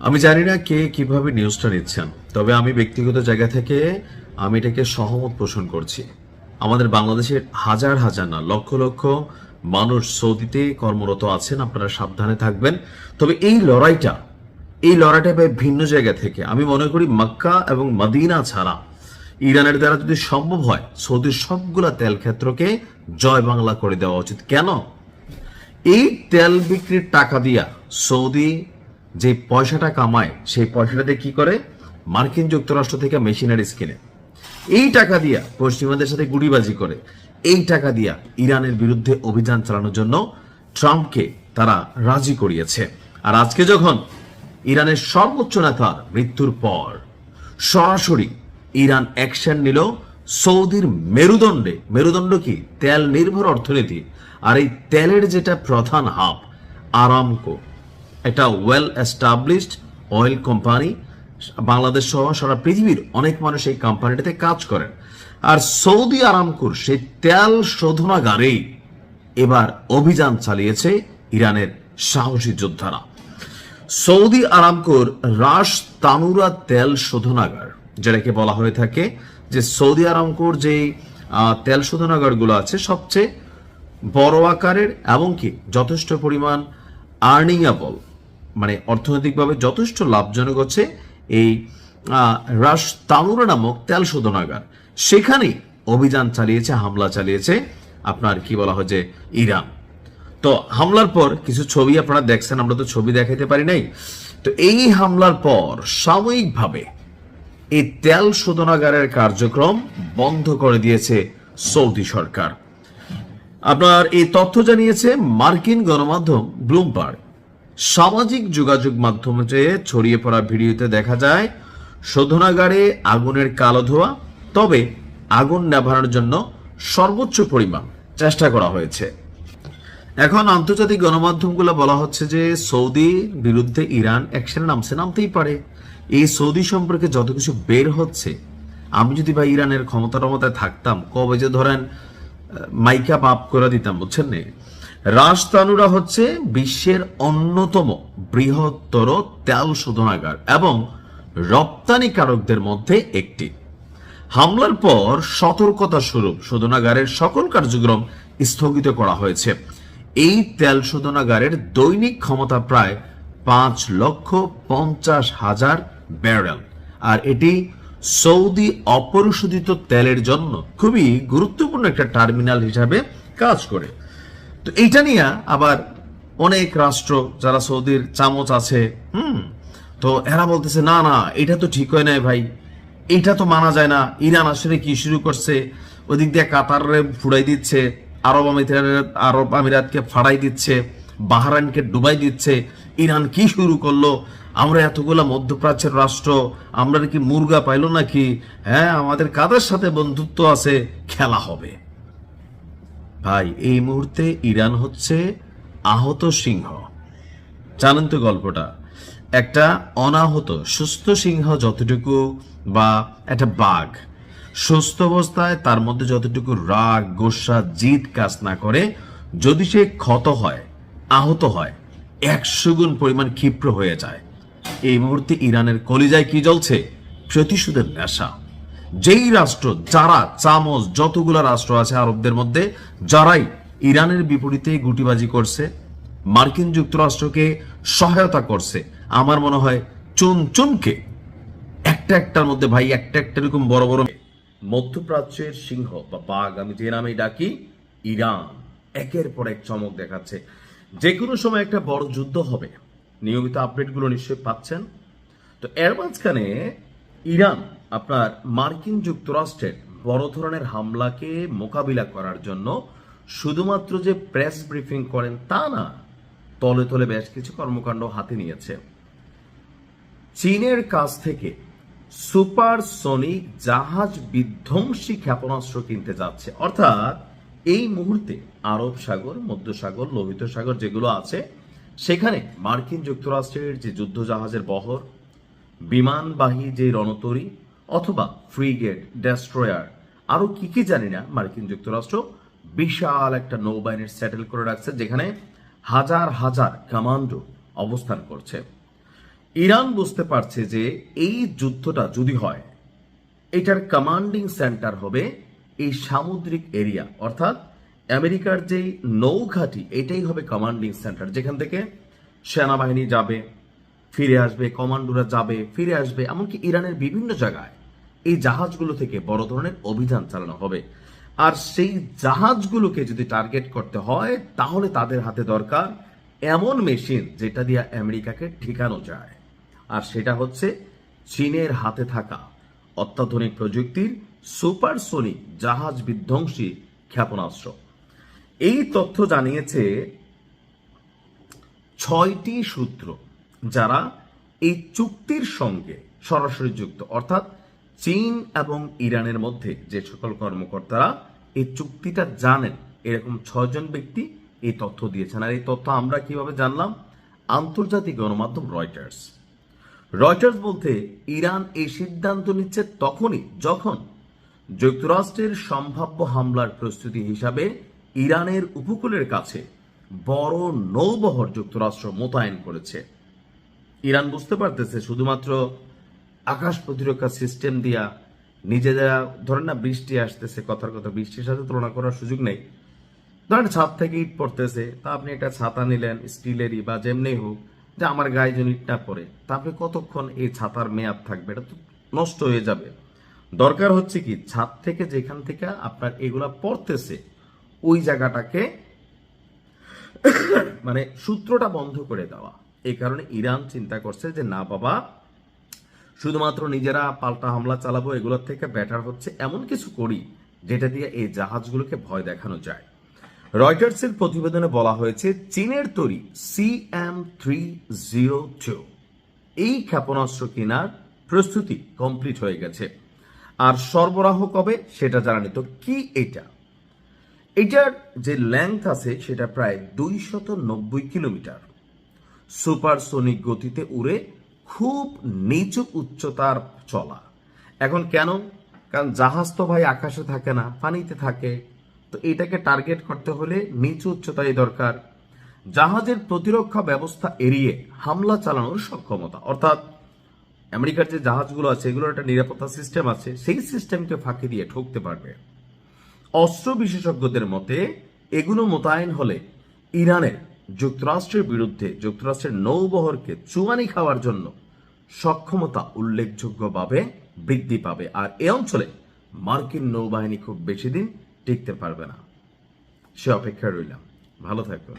আমি জানি না কে কিভাবে নিউজটা নিচ্ছেন, তবে আমি ব্যক্তিগত জায়গা থেকে আমি এটাকে সহমত পোষণ করছি। আমাদের বাংলাদেশের হাজার হাজার না লক্ষ লক্ষ মানুষ সৌদিতে কর্মরত আছেন, আপনারা সাবধানে থাকবেন। তবে এই লড়াইটা ভিন্ন জায়গা থেকে আমি মনে করি মক্কা এবং মদিনা ছাড়া ইরানের দ্বারা যদি সম্ভব হয় সৌদির সবগুলা তেল ক্ষেত্রকে জয় বাংলা করে দেওয়া উচিত। কেন? এই তেল বিক্রির টাকা দিয়া সৌদি যে পয়সাটা কামায় সেই পয়সাটা দিয়ে কি করে? মার্কিন যুক্তরাষ্ট্র থেকে মেশিনারিজ কিনে, এই টাকা দিয়া পশ্চিমাদের সাথে গুড়িবাজি করে, এই টাকা দিয়া ইরানের বিরুদ্ধে অভিযান চালানোর জন্য ট্রাম্পকে তারা রাজি করিয়েছে। আর আজকে যখন ইরানের সর্বোচ্চ নেতার মৃত্যুর পর সরাসরি ইরান অ্যাকশন নিল সৌদির মেরুদণ্ড কি? তেল নির্ভর অর্থনীতি। আর এই তেলের যেটা প্রধান হাব আরামকো, এটা well established oil company, Bangladesh সহ সারা পৃথিবীর অনেক মানুষ এই কোম্পানিটাতে কাজ করেন। আর সৌদি আরামকোর সেই তেল শোধনাগারেই এবার অভিযান চালিয়েছে ইরানের সাহসী যোদ্ধারা। সৌদি আরামকোর রাস তানুরা তেল শোধনাগার, যেটাকে বলা হয়ে থাকে যে সৌদি আরামকোর যে তেল শোধনাগারগুলো আছে সবচেয়ে বড় আকারের এবং কি যথেষ্ট পরিমাণ আর্নিংয়েবল, মানে অর্থনৈতিকভাবে যথেষ্ট লাভজনক হচ্ছে এই রাস তানুরা নামক তেল শোধনাগার। সেখানেই অভিযান চালিয়েছে, হামলা চালিয়েছে আপনার কি বলা হয় যে ইরান। তো হামলার পর কিছু ছবি আপনারা দেখছেন, আমরা তো ছবি দেখাইতে পারি নাই। তো এই হামলার পর সাময়িকভাবে এই তেল শোধনাগারের কার্যক্রম বন্ধ করে দিয়েছে সৌদি সরকার। আপনার এই তথ্য জানিয়েছে মার্কিন গণমাধ্যম ব্লুমবার্গ। সামাজিক যোগাযোগ মাধ্যমে ছড়িয়ে পড়া ভিডিওতে দেখা যায় শোধনাগারে আগুনের কালো ধোঁয়া, তবে আগুন নেভানোর জন্য সর্বোচ্চ পরিমাণ চেষ্টা করা হয়েছে। এখন আন্তর্জাতিক গণমাধ্যমগুলো বলা হচ্ছে যে সৌদির বিরুদ্ধে ইরান অ্যাকশনে নামতেই পারে। এই সৌদি সম্পর্কে যত কিছু বের হচ্ছে, আমি যদি বা ইরানের ক্ষমতায় থাকতাম কবে যে ধরেন মাইকা পাপ করে দিতাম, বুঝছেন না? রাজতানুরা হচ্ছে বিশ্বের অন্যতম বৃহত্তর তেল শোধনাগার এবং রপ্তানিকারকদের মধ্যে একটি। হামলার পর সতর্কতা স্বরূপ শোধনাগারের সকল কার্যক্রম স্থগিত করা হয়েছে। এই তেল শোধনাগারের দৈনিক ক্ষমতা প্রায় 5,50,000 ব্যারেল, আর এটি সৌদি অপরিশোধিত তেলের জন্য খুবই গুরুত্বপূর্ণ একটা টার্মিনাল হিসাবে কাজ করে। তো এইটা নিয়ে আবার অনেক রাষ্ট্র যারা সৌদির চামচ আছে, তো এরা বলতেছে না না এটা তো ঠিক হয় নাই ভাই, এটা তো মানা যায় না। ইরান আসলে কি শুরু করছে? ওদিক দিয়ে কাতারে ফুড়াই দিচ্ছে, আরব আমিরাতকে ফাড়াই দিচ্ছে, বাহরাইনকে ডুবাই দিচ্ছে। ইরান কি শুরু করলো? আমরা এতগুলা মধ্যপ্রাচ্যের রাষ্ট্র, আমরা কি মুরগা পাইলো নাকি? হ্যাঁ, আমাদের কাদের সাথে বন্ধুত্ব আছে, খেলা হবে। ভাই, এই মুহূর্তে ইরান হচ্ছে আহত সিংহ। জানেন তো গল্পটা? একটা অনাহত সুস্থ সিংহ যতটুকু, বা একটা বাঘ সুস্থ অবস্থায় তার মধ্যে যতটুকু রাগ গোসা জিদ কাজ না করে, যদি সে ক্ষত হয়, আহত হয়, 100 গুণ পরিমাণ ক্ষিপ্র হয়ে যায়। এই মুহূর্তে ইরানের কলিজায় কি জ্বলছে? প্রতিশোধের নেশা। যেই রাষ্ট্র, যারা চামচ, যতগুলা রাষ্ট্র আছে আরবদের মধ্যে, যারাই ইরানের বিপরীতে গুটিবাজি করছে, মার্কিন যুক্তরাষ্ট্রকে সহায়তা করছে, আমার মনে হয় চুনকে একটার মধ্যে ভাই একটা এরকম বড় বড় মধ্যপ্রাচ্যের সিংহ বা বাঘ, আমি যে নামে ডাকি, ইরান একের পর এক চমক দেখাচ্ছে। যে কোনো সময় একটা বড় যুদ্ধ হবে, নিয়মিত আপডেটগুলো নিশ্চয়ই পাচ্ছেন। তো এর মাঝখানে ইরান আপনার মার্কিন যুক্তরাষ্ট্রের বড় ধরনের হামলাকে মোকাবিলা করার জন্য শুধুমাত্র যে প্রেস ব্রিফিং করেন তা না, তলে তলে বেশ কিছু কর্মকাণ্ড হাতে নিয়েছে। চীনের কাছ থেকে সুপারসনিক জাহাজ বিধ্বংসী ক্ষেপণাস্ত্র কিনতে যাচ্ছে। অর্থাৎ এই মুহূর্তে আরব সাগর, মধ্য সাগর, লোহিত সাগর যেগুলো আছে, সেখানে মার্কিন যুক্তরাষ্ট্রের যে যুদ্ধ জাহাজের বহর, বিমানবাহী যে রণতরী অথবা ফ্রিগেট, ডেস্ট্রয়ার, আরো কি জানি না, মার্কিন যুক্তরাষ্ট্র বিশাল একটা নৌবাহিনীর সেটেল করে রাখছে, যেখানে হাজার হাজার কমান্ডো অবস্থান করছে। ইরান বুঝতে পারছে যে এই যুদ্ধটা যদি হয়, এটার কমান্ডিং সেন্টার হবে এই সামুদ্রিক এরিয়া, অর্থাৎ আমেরিকার যেই নৌঘাঁটি এটাই হবে কমান্ডিং সেন্টার, যেখান থেকে সেনাবাহিনী যাবে, ফিরে আসবে, কমান্ডোরা যাবে, ফিরে আসবে, এমনকি ইরানের বিভিন্ন জায়গায় এই জাহাজগুলো থেকে বড় ধরনের অভিযান চালানো হবে। আর সেই জাহাজগুলোকে যদি টার্গেট করতে হয়, তাহলে তাদের হাতে দরকার এমন মেশিন যেটা দিয়ে আমেরিকাকে ঠেকানো যায়, আর সেটা হচ্ছে চীনের হাতে থাকা অত্যাধুনিক প্রযুক্তির সুপারসোনিক জাহাজ বিধ্বংসী ক্ষেপণাস্ত্র। এই তথ্য জানিয়েছে 6টি সূত্র, যারা এই চুক্তির সঙ্গে সরাসরি যুক্ত, অর্থাৎ চীন এবং ইরানের মধ্যে যে সকল কর্মকর্তারা এই চুক্তিটা জানেন, এরকম 6জন ব্যক্তি এই তথ্য দিয়েছেন। আর এই তথ্য আমরা কিভাবে জানলাম? আন্তর্জাতিক গণমাধ্যম রয়টার্স। রয়টার্স বলতে ইরান এই সিদ্ধান্ত নিচ্ছে তখনই যখন যুক্তরাষ্ট্রের সম্ভাব্য হামলার প্রস্তুতি হিসাবে ইরানের উপকূলের কাছে বড় নৌবহর যুক্তরাষ্ট্র মোতায়েন করেছে। ইরান বুঝতে পারতেছে শুধুমাত্র আকাশ প্রতিরক্ষা সিস্টেম দিয়া নিজেরা, ধরেন না বৃষ্টি আসতেছে, কথার কথা বৃষ্টির সাথে তুলনা করার সুযোগ নেই, ধরেন ছাদ থেকে ইট পড়তেছে, তা আপনি একটা ছাতা নিলেন স্টিলেরই বা যেমনি হোক, যে আমার গায়ে যেন ইট না পড়ে, তা আপনি কতক্ষণ এই ছাতার মেয়াদ থাকবে? এটা তো নষ্ট হয়ে যাবে। দরকার হচ্ছে কি, ছাদ থেকে যেখান থেকে আপনার এগুলা পড়তেছে ওই জায়গাটাকে মানে সূত্রটা বন্ধ করে দেওয়া। এই কারণে ইরান চিন্তা করছে যে না বাবা, শুধুমাত্র নিজেরা পাল্টা হামলা চালাবো, এগুলোর থেকে বেটার হচ্ছে এমন কিছু করি যেটা দিয়ে এই জাহাজগুলোকে ভয় দেখানো যায়। রয়টার্সের প্রতিবেদনে বলা হয়েছে চীনের তৈরি CM-302 এই ক্ষেপণাস্ত্র কেনার প্রস্তুতি কমপ্লিট হয়ে গেছে। আর সরবরাহ কবে সেটা জানানি। তো কি এটার যে লেংথ আছে সেটা প্রায় 290 কিলোমিটার, সুপারসোনিক গতিতে উড়ে খুব নিচু উচ্চতার চলা। এখন কেন? কারণ জাহাজ তো ভাই আকাশে থাকে না, পানিতে থাকে, তো এটাকে টার্গেট করতে হলে নিচু উচ্চতায় দরকার। জাহাজের প্রতিরক্ষা ব্যবস্থা এড়িয়ে হামলা চালানোর সক্ষমতা, অর্থাৎ আমেরিকার যে জাহাজগুলো আছে এগুলোর একটা নিরাপত্তা সিস্টেম আছে, সেই সিস্টেমকে ফাঁকি দিয়ে ঠকতে পারবে। অস্ত্র বিশেষজ্ঞদের মতে এগুলো মোতায়েন হলে ইরানের যুক্তরাষ্ট্রের বিরুদ্ধে যুক্তরাষ্ট্রের নৌবহরকে চুয়ানি খাওয়ার জন্য সক্ষমতা উল্লেখযোগ্যভাবে বৃদ্ধি পাবে। আর এ অঞ্চলে মার্কিন নৌবাহিনী খুব বেশি দিন টিকতে পারবে না। সে অপেক্ষায় রইলাম। ভালো থাকুন।